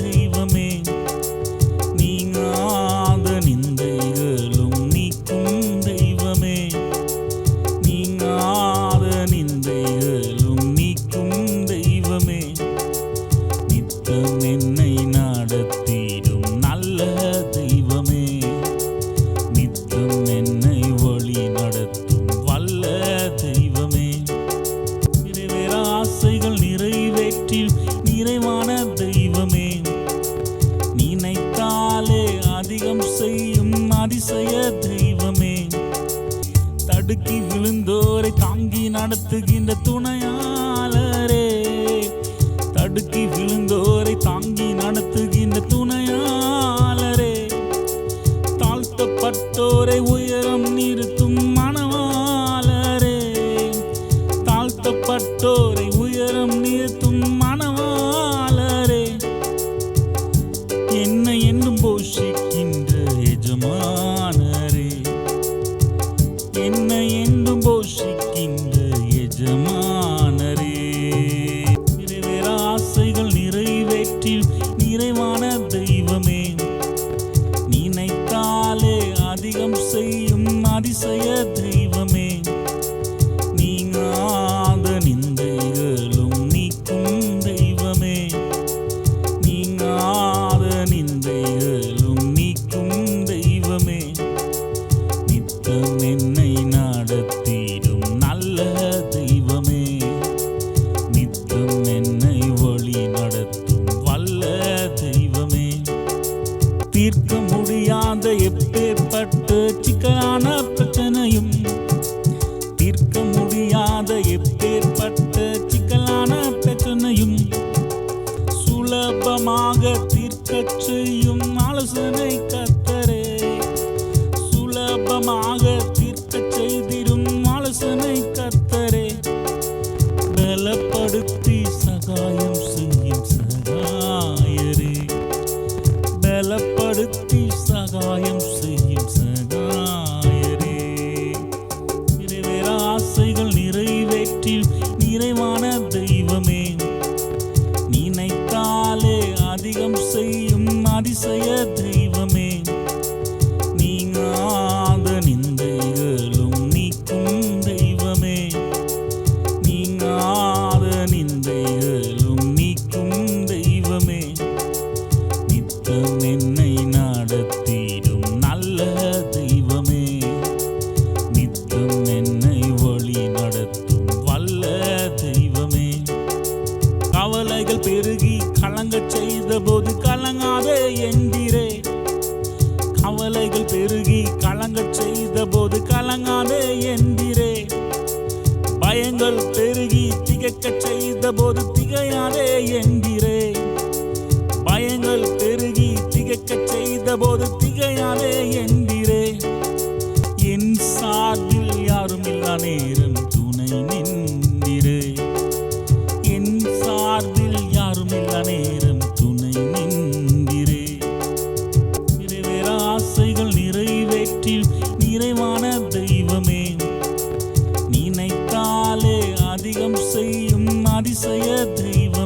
தெய்வமே, நீங்காத நிந்தைகளும் நீக்கும் தெய்வமே, நீங்காத நிந்தைகளும் நீக்கும் தெய்வமே, நித்தம் என்னை நடத்திடும் நல்ல தெய்வமே, நித்தம் என்னை வழி நடத்தும் வல்ல தெய்வமே, நிறைவேற ஆசைகள் நிறைவேற்றி நிறைவான தெய்வமே, நினைத்தாலே அதிகம் செய்யும் அதிசய தெய்வமே, தடுக்கி விழுந்தோரை தாங்கி நடத்துகின்ற துணையாளரே, தடுக்கி விழுந்தோரை தாங்கி நடத்துகின்ற துணையாளரே, தாழ்த்தப்பட்டோரை உயரம் நிறுத்தும் மணவாளரே, தாழ்த்தப்பட்டோரை உயரம் நிறுத்தும் மணவாளரே, என்னை என்றும் போஷிக்கின்ற எஜமானரே, என்னை என்றும் போஷிக்கின்ற எஜமானரே, நிறைவேற ஆசைகள் நிறைவேற்றி நிறைவான தெய்வமே, நினைத்தாலே அதிகம் செய்யும் அதிசய தெய்வமே, நீங்காத நிந்தைகளும் நீக்கும் தெய்வமே, நீங்காத நிந்தைகளும் நீக்கும் தெய்வமே, நித்தம் என்னை நடத்திடும் நல்ல தெய்வமே, நித்தம் என்னை வழி நடத்தும் வல்ல தெய்வமே, தீர்க்க முடியாத எப்பேற்பட்ட சிக்கலான பிரச்சனையும், தீர்க்க முடியாத எப்பேற்பட்ட சிக்கலான பிரச்சனையும் சுலபமாக தீர்க்கச் செய்யும் ஆலோசனை கர்த்தரே, சுலபமாக தீர்க்கச் செய்திடும் ஆலோசனை கர்த்தரே, பலப்படுத்தி சகாயம் செய்யும் சகாயரே, பலப்படுத்தி சகாயம் செய்யும் சகாயரே, நிறைவேற ஆசைகள் நிறைவேற்றி நிறைவான தெய்வமே, நினைத்தாலே அதிகம் செய்யும் அதிசய தெய்வமே, நீங்காத நிந்தைகளும் நீக்கும் தெய்வமே, நீங்காத நிந்தைகளும் நீக்கும் தெய்வமே, நித்தம் என்னை நடத்திடும் நல்ல தெய்வமே, நித்தம் என்னை வழி நடத்தும் வல்ல தெய்வமே, கவலைகள் பெருகி கலங்கச் செய்த போது கலங்காதே என்றீரே, கவலைகள் பெருகி கலங்கச் செய்த போது கலங்காதே என்றீரே, பயங்கள் பெருகி திகைக்கச் செய்த போது திகையாதே என்றீரே, பயங்கள் பெருகி திகைக்கச் செய்த போது திகையாதே என்றீரே, என் சார்பில் யாரும் இல்லா நேரம் துணை நின்றீரே, என் சார்பில் யாரும் இல்லா நேரம் துணை நின்றீரே, நிறைவேற ஆசைகள் நிறைவேற்றி நிறைவான தெய்வமே, நினைத்தாலே அதிகம் செய்யும் அதிசய தெய்வம்